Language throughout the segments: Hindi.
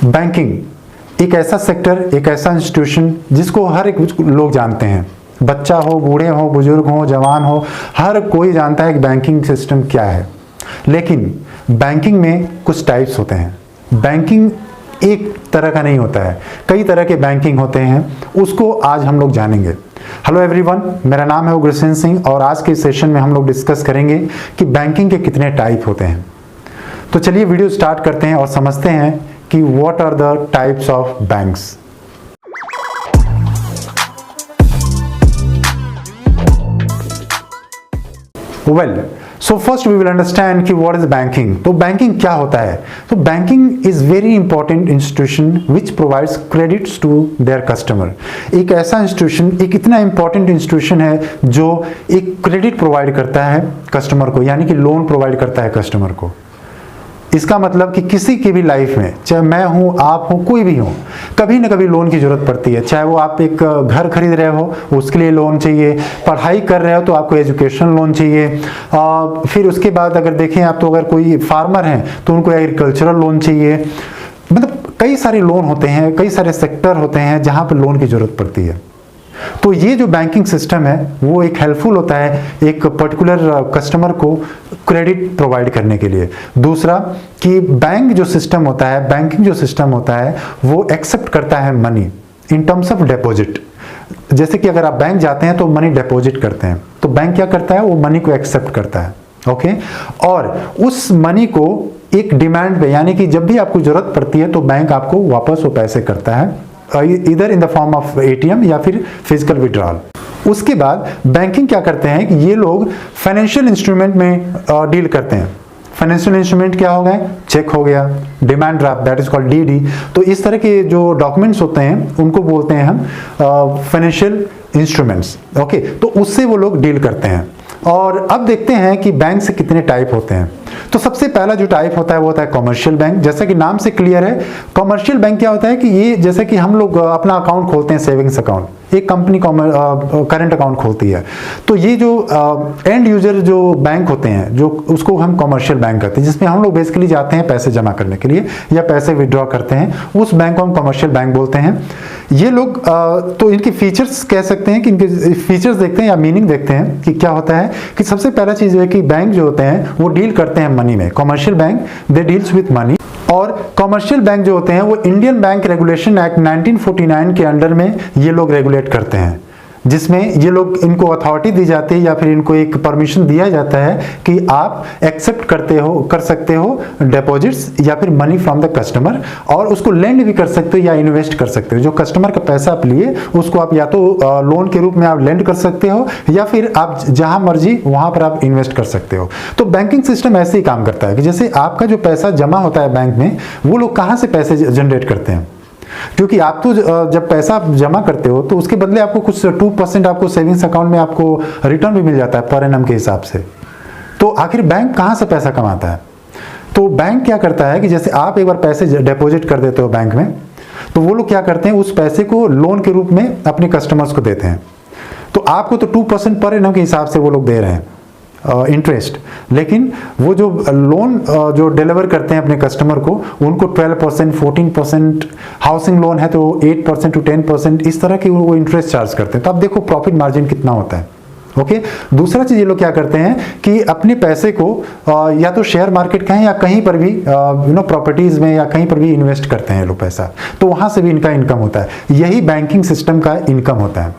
बैंकिंग एक ऐसा सेक्टर, एक ऐसा इंस्टीट्यूशन जिसको हर एक लोग जानते हैं। बच्चा हो, बूढ़े हो, बुजुर्ग हो, जवान हो, हर कोई जानता है कि बैंकिंग सिस्टम क्या है। लेकिन बैंकिंग में कुछ टाइप्स होते हैं। बैंकिंग एक तरह का नहीं होता है, कई तरह के बैंकिंग होते हैं, उसको आज हम लोग जानेंगे। हेलो एवरीवन, मेरा नाम है उग्रसेन सिंह और आज के सेशन में हम लोग डिस्कस करेंगे कि बैंकिंग के कितने टाइप होते हैं। तो चलिए वीडियो स्टार्ट करते हैं और समझते हैं कि what are the types of banks. Well, so first we will understand कि व्हाट इज बैंकिंग। तो बैंकिंग क्या होता है? तो banking is very important institution which provides credits to their customer. एक ऐसा इंस्टीट्यूशन, एक इतना इंपॉर्टेंट इंस्टीट्यूशन है जो एक क्रेडिट प्रोवाइड करता है कस्टमर को, यानी कि लोन प्रोवाइड करता है कस्टमर को। इसका मतलब कि किसी की भी लाइफ में, चाहे मैं हूँ, आप हो, कोई भी हो, कभी ना कभी लोन की जरूरत पड़ती है। चाहे वो आप एक घर खरीद रहे हो, उसके लिए लोन चाहिए, पढ़ाई कर रहे हो तो आपको एजुकेशन लोन चाहिए, फिर उसके बाद अगर देखें आप तो अगर कोई फार्मर हैं तो उनको एग्रीकल्चरल लोन चाहिए। मतलब कई सारे लोन होते हैं, कई सारे सेक्टर होते हैं जहाँ पर लोन की जरूरत पड़ती है। तो ये जो बैंकिंग सिस्टम है वो एक हेल्पफुल होता है एक पर्टिकुलर कस्टमर को क्रेडिट प्रोवाइड करने के लिए। दूसरा कि बैंक जो सिस्टम होता है, बैंकिंग जो सिस्टम होता है वो एक्सेप्ट करता है money in terms of deposit. जैसे कि अगर आप बैंक जाते हैं तो मनी डिपॉजिट करते हैं, तो बैंक क्या करता है, वो मनी को एक्सेप्ट करता है। ओके, और उस मनी को एक डिमांड पे, यानी कि जब भी आपको जरूरत पड़ती है तो बैंक आपको वापस वो पैसे करता है, इधर in the form of ATM या फिर फिजिकल विड्रॉल। उसके बाद बैंकिंग क्या करते हैं कि ये लोग फाइनेंशियल इंस्ट्रूमेंट में डील करते हैं। फाइनेंशियल इंस्ट्रूमेंट क्या हो गए? चेक हो गया, demand draft, that is called DD. तो इस तरह के जो डॉक्यूमेंट्स होते हैं उनको बोलते हैं हम फाइनेंशियल इंस्ट्रूमेंट्स। ओके, तो उससे वो लोग डील करते हैं। और अब देखते हैं कि बैंक से कितने टाइप होते हैं। तो सबसे पहला जो टाइप होता है वो होता है कमर्शियल बैंक। जैसा कि नाम से क्लियर है, कमर्शियल बैंक क्या होता है कि ये जैसे कि हम लोग अपना अकाउंट खोलते हैं, सेविंग्स अकाउंट, एक कंपनी करंट अकाउंट खोलती है, तो ये जो एंड यूजर जो बैंक होते हैं, जो उसको हम कमर्शियल बैंक कहते हैं, जिसमें हम लोग बेसिकली जाते हैं पैसे जमा करने के लिए या पैसे विड्रॉ करते हैं, उस बैंक को हम कमर्शियल बैंक बोलते हैं। ये लोग तो इनके फीचर्स कह सकते हैं कि इनके फीचर्स देखते हैं या मीनिंग देखते हैं कि क्या होता है कि सबसे पहला चीज है कि बैंक जो होते हैं वो डील करते हैं मनी में। Commercial bank they deals with money. और कमर्शियल बैंक जो होते हैं वो इंडियन बैंक रेगुलेशन एक्ट 1949 के अंडर में ये लोग रेगुलेट करते हैं, जिसमें ये लोग, इनको अथॉरिटी दी जाती है या फिर इनको एक परमिशन दिया जाता है कि आप एक्सेप्ट कर सकते हो डिपॉजिट्स या फिर मनी फ्रॉम द कस्टमर, और उसको लेंड भी कर सकते हो या इन्वेस्ट कर सकते हो। जो कस्टमर का पैसा आप लिए उसको आप या तो लोन के रूप में आप लेंड कर सकते हो या फिर आप जहां मर्जी वहां पर आप इन्वेस्ट कर सकते हो। तो बैंकिंग सिस्टम ऐसे ही काम करता है कि जैसे आपका जो पैसा जमा होता है बैंक में, वो लोग कहां से पैसे जनरेट करते हैं, क्योंकि आप तो जब पैसा जमा करते हो तो उसके बदले आपको कुछ 2% आपको सेविंग्स अकाउंट में आपको रिटर्न भी मिल जाता है पर एनम के हिसाब से। तो आखिर बैंक कहां से पैसा कमाता है? तो बैंक क्या करता है कि जैसे आप एक बार पैसे डिपॉजिट कर देते हो बैंक में, तो वो लोग क्या करते हैं, उस पैसे को लोन के रूप में अपने कस्टमर्स को देते हैं। तो आपको तो 2% पर एनम के हिसाब से वो लोग दे रहे हैं इंटरेस्ट, लेकिन वो जो लोन जो डिलीवर करते हैं अपने कस्टमर को, उनको 12%, 14%, हाउसिंग लोन है तो 8% to 10%, इस तरह की वो इंटरेस्ट चार्ज करते हैं। तो अब देखो प्रॉफिट मार्जिन कितना होता है। ओके, दूसरा चीज ये लोग क्या करते हैं कि अपने पैसे को या तो शेयर मार्केट कहें या कहीं पर भी प्रॉपर्टीज में या कहीं पर भी इन्वेस्ट करते हैं ये लोग पैसा, तो वहां से भी इनका इनकम होता है। यही बैंकिंग सिस्टम का इनकम होता है,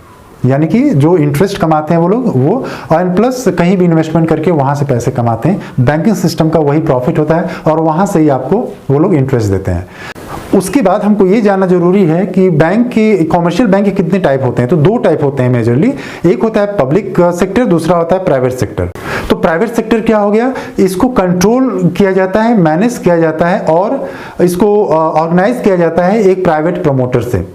यानी कि जो इंटरेस्ट कमाते हैं वो लोग, वो और प्लस कहीं भी इन्वेस्टमेंट करके वहां से पैसे कमाते हैं। बैंकिंग सिस्टम का वही प्रॉफिट होता है और वहां से ही आपको वो लोग इंटरेस्ट देते हैं। उसके बाद हमको ये जानना जरूरी है कि बैंक के, कमर्शियल बैंक के कितने टाइप होते हैं। तो दो टाइप होते हैं मेजरली, एक होता है पब्लिक सेक्टर, दूसरा होता है प्राइवेट सेक्टर। तो प्राइवेट सेक्टर क्या हो गया, इसको कंट्रोल किया जाता है, मैनेज किया जाता है और इसको ऑर्गेनाइज किया जाता है एक प्राइवेट प्रमोटर से।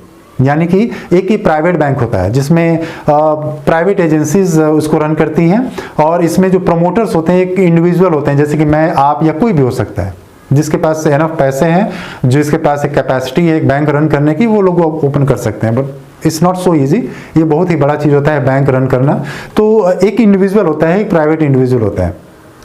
यानी कि एक ही प्राइवेट बैंक होता है जिसमें प्राइवेट एजेंसीज उसको रन करती हैं, और इसमें जो प्रमोटर्स होते हैं एक इंडिविजुअल होते हैं, जैसे कि मैं, आप या कोई भी हो सकता है, जिसके पास एनफ पैसे हैं, जिसके पास एक कैपेसिटी है एक बैंक रन करने की, वो लोग ओपन कर सकते हैं। But it's not so easy, ये बहुत ही बड़ा चीज होता है बैंक रन करना। तो एक इंडिविजुअल होता है, एक प्राइवेट इंडिविजुअल होता है।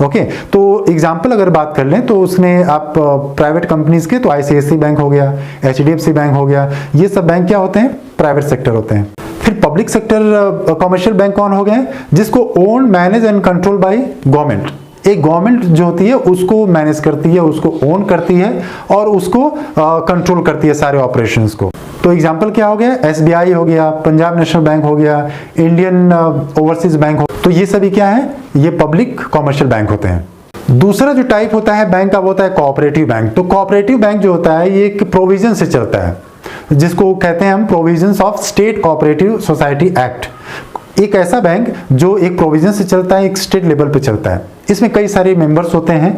ओके तो एग्जाम्पल अगर बात कर लें तो उसमें आप प्राइवेट कंपनीज के तो आईसीआईसीआई बैंक हो गया, एचडीएफसी बैंक हो गया, ये सब बैंक क्या होते हैं? प्राइवेट सेक्टर होते हैं। फिर पब्लिक सेक्टर कमर्शियल बैंक कौन हो गए? जिसको own, manage and control by government. एक गवर्नमेंट जो होती है उसको मैनेज करती है, उसको ओन करती है और उसको कंट्रोल करती है सारे ऑपरेशंस को। तो एग्जांपल क्या हो गया? एसबीआई हो गया, पंजाब नेशनल बैंक हो गया, इंडियन ओवरसीज बैंक हो, तो ये सभी क्या है? ये पब्लिक कॉमर्शियल बैंक होते हैं। दूसरा जो टाइप होता है बैंक का वो होता है कोऑपरेटिव बैंक। तो कोऑपरेटिव बैंक जो होता है ये एक प्रोविजन से चलता है, जिसको कहते हैं हम provisions of state cooperative society act. एक ऐसा बैंक जो एक प्रोविजन से चलता है, एक स्टेट लेवल पे चलता है। इसमें कई सारे मेंबर्स होते हैं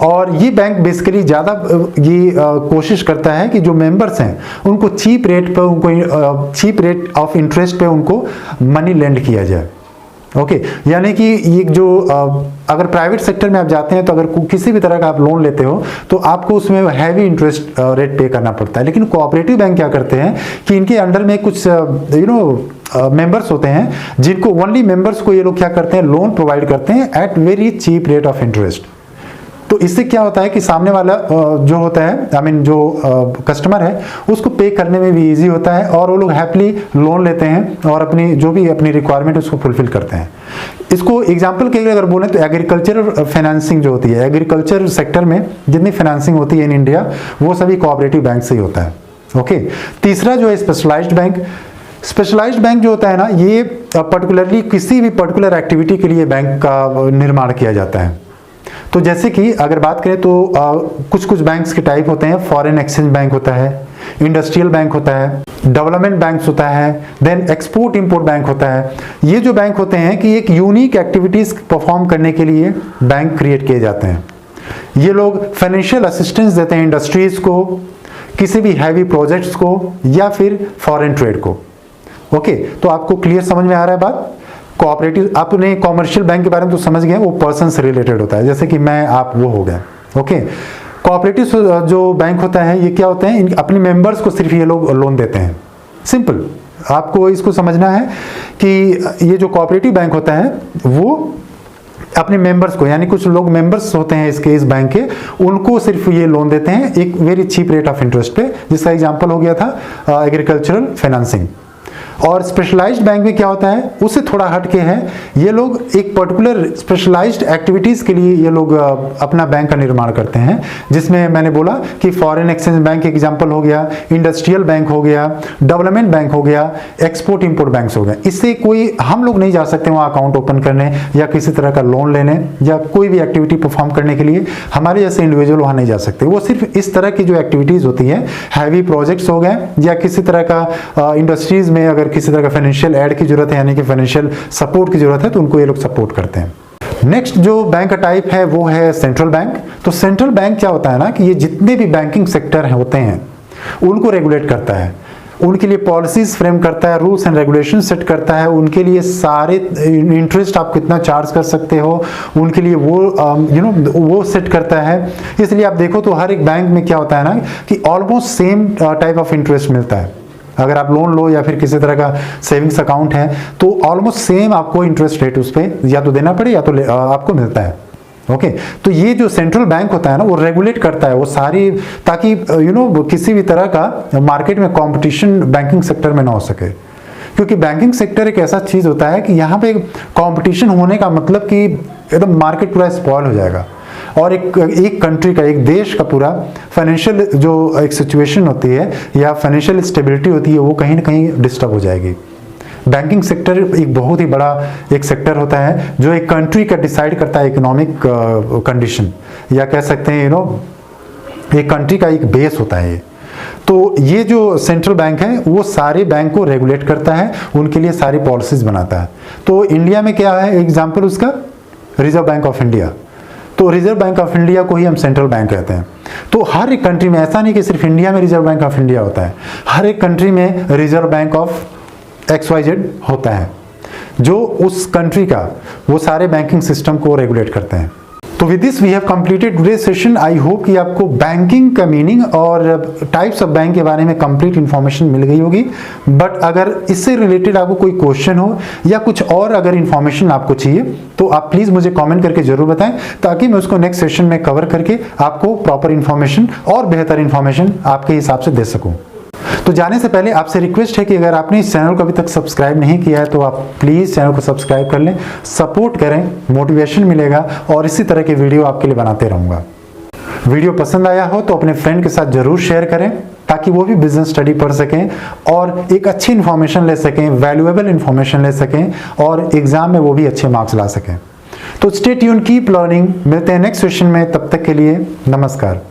और ये बैंक बेसिकली ज़्यादा ये कोशिश करता है कि जो मेंबर्स हैं उनको चीप रेट पर, उनको चीप रेट ऑफ इंटरेस्ट पे उनको मनी लेंड किया जाए। ओके यानी कि ये जो अगर प्राइवेट सेक्टर में आप जाते हैं तो अगर किसी भी तरह का आप लोन लेते हो तो आपको उसमें हैवी इंटरेस्ट रेट पे करना पड़ता है। लेकिन कोऑपरेटिव बैंक क्या करते हैं कि इनके अंडर में कुछ मेंबर्स होते हैं जिनको ओनली मेंबर्स को ये लोग क्या करते हैं? लोन प्रोवाइड करते हैं at very cheap rate of interest. तो इससे क्या होता है कि सामने वाला जो होता है जो कस्टमर है उसको पे करने में भी इजी होता है और वो लोग हैप्पीली लोन लेते हैं और अपनी जो भी अपनी रिक्वायरमेंट उसको फुलफिल करते हैं। इसको एग्जांपल के लिए अगर बोलें तो एग्रीकल्चर फाइनेंसिंग जो होती है, एग्रीकल्चर सेक्टर में जितनी फाइनेंसिंग होती है इन इंडिया वो सभी कोऑपरेटिव बैंक से ही होता है। ओके तीसरा जो है स्पेशलाइज्ड बैंक। स्पेशलाइज्ड बैंक जो होता है ना ये पर्टिकुलरली किसी भी पर्टिकुलर एक्टिविटी के लिए बैंक का निर्माण किया जाता है। तो जैसे कि अगर बात करें तो कुछ बैंक्स के टाइप होते हैं। फॉरेन एक्सचेंज बैंक होता है, इंडस्ट्रियल बैंक होता है, डेवलपमेंट बैंक होता है, देन एक्सपोर्ट इंपोर्ट बैंक होता है। ये जो बैंक होते हैं कि एक यूनिक एक्टिविटीज परफॉर्म करने के लिए बैंक क्रिएट किए जाते हैं। ये लोग फाइनेंशियल असिस्टेंस देते हैं इंडस्ट्रीज को, किसी भी हैवी प्रोजेक्ट्स को या फिर फॉरेन ट्रेड को। ओके तो आपको क्लियर समझ में आ रहा है बात? कोऑपरेटिव, आपने कॉमर्शियल बैंक के बारे में तो समझ गए, वो पर्सन से रिलेटेड होता है, जैसे कि मैं आप वो हो गए। ओके कोऑपरेटिव जो बैंक होता है ये क्या होते हैं? अपने मेंबर्स को सिर्फ ये लोग लोन देते हैं। सिंपल, आपको इसको समझना है कि ये जो कोऑपरेटिव बैंक होता है वो अपने मेंबर्स को, यानी कुछ लोग मेंबर्स होते हैं इस बैंक के, उनको सिर्फ ये लोन देते हैं एक very cheap rate of interest पे, जिसका एग्जांपल हो गया था एग्रीकल्चरल फाइनेंसिंग। और स्पेशलाइज्ड बैंक में क्या होता है उससे थोड़ा हटके है, ये लोग एक पर्टिकुलर स्पेशलाइज्ड एक्टिविटीज के लिए ये लोग अपना बैंक का निर्माण करते हैं, जिसमें मैंने बोला कि फॉरेन एक्सचेंज बैंक एग्जांपल हो गया, इंडस्ट्रियल बैंक हो गया, डेवलपमेंट बैंक हो गया, एक्सपोर्ट इंपोर्ट बैंक्स हो गए। इससे कोई हम लोग नहीं जा सकते वहाँ अकाउंट ओपन करने या किसी तरह का लोन लेने या कोई भी एक्टिविटी परफॉर्म करने के लिए, हमारे जैसे इंडिविजुअल वहाँ नहीं जा सकते। वो सिर्फ इस तरह की जो एक्टिविटीज होती है, हैवी प्रोजेक्ट्स हो गए या किसी तरह का इंडस्ट्रीज में अगर किसी तरह का फाइनेंशियल एड की जरूरत है, यानी कि फाइनेंशियल सपोर्ट की जरूरत है, तो उनको ये लोग सपोर्ट करते हैं। नेक्स्ट जो बैंक का टाइप है वो है सेंट्रल बैंक। तो सेंट्रल बैंक क्या होता है ना कि ये जितने भी बैंकिंग सेक्टर होते हैं उनको रेगुलेट करता है, उनके लिए पॉलिसीज फ्रेम करता है, रूल्स एंड रेगुलेशन सेट करता है, उनके लिए सारे इंटरेस्ट आप कितना चार्ज कर सकते हो उनके लिए वो वो सेट करता है। इसलिए आप देखो तो हर एक बैंक में क्या होता है ना कि almost same type of interest मिलता है। अगर आप लोन लो या फिर किसी तरह का सेविंग्स अकाउंट है तो ऑलमोस्ट सेम आपको इंटरेस्ट रेट उस पर या तो देना पड़े या तो आपको मिलता है। ओके तो ये जो सेंट्रल बैंक होता है ना वो रेगुलेट करता है वो सारी, ताकि किसी भी तरह का मार्केट में कंपटीशन बैंकिंग सेक्टर में ना हो सके। क्योंकि बैंकिंग सेक्टर एक ऐसा चीज होता है कि यहाँ पे कंपटीशन होने का मतलब कि एकदम मार्केट पूरा स्पॉइल हो जाएगा और एक कंट्री का, एक देश का पूरा फाइनेंशियल जो एक सिचुएशन होती है या फाइनेंशियल स्टेबिलिटी होती है वो कहीं ना कहीं डिस्टर्ब हो जाएगी। बैंकिंग सेक्टर एक बहुत ही बड़ा एक सेक्टर होता है जो एक कंट्री का डिसाइड करता है इकोनॉमिक कंडीशन, या कह सकते हैं एक कंट्री का एक बेस होता है ये। तो ये जो सेंट्रल बैंक है वो सारे बैंक को रेगुलेट करता है, उनके लिए सारी पॉलिसीज बनाता है। तो इंडिया में क्या है एग्जाम्पल उसका? Reserve bank of India. तो रिजर्व बैंक ऑफ इंडिया को ही हम सेंट्रल बैंक कहते हैं। तो हर एक कंट्री में, ऐसा नहीं कि सिर्फ इंडिया में रिजर्व बैंक ऑफ इंडिया होता है, हर एक कंट्री में रिजर्व बैंक ऑफ XYZ होता है जो उस कंट्री का वो सारे बैंकिंग सिस्टम को रेगुलेट करते हैं। तो with this we have completed today session. I hope कि आपको बैंकिंग का मीनिंग और टाइप्स ऑफ बैंक के बारे में कंप्लीट इन्फॉर्मेशन मिल गई होगी। बट अगर इससे रिलेटेड आपको कोई क्वेश्चन हो या कुछ और अगर इन्फॉर्मेशन आपको चाहिए तो आप प्लीज़ मुझे कमेंट करके जरूर बताएं, ताकि मैं उसको नेक्स्ट सेशन में कवर करके आपको प्रॉपर इन्फॉर्मेशन और बेहतर इन्फॉर्मेशन आपके हिसाब से दे सकूं। तो जाने से पहले आपसे रिक्वेस्ट है कि अगर आपने इस चैनल को अभी तक सब्सक्राइब नहीं किया है तो आप प्लीज़ चैनल को सब्सक्राइब कर लें, सपोर्ट करें, मोटिवेशन मिलेगा और इसी तरह के वीडियो आपके लिए बनाते रहूँगा। वीडियो पसंद आया हो तो अपने फ्रेंड के साथ जरूर शेयर करें, ताकि वो भी बिजनेस स्टडी पढ़ सकें और एक अच्छी इन्फॉर्मेशन ले सकें, वैल्यूएबल इन्फॉर्मेशन ले सकें और एग्जाम में वो भी अच्छे मार्क्स ला सकें। तो स्टे ट्यून, कीप लर्निंग। मिलते हैं नेक्स्ट सेशन में, तब तक के लिए नमस्कार।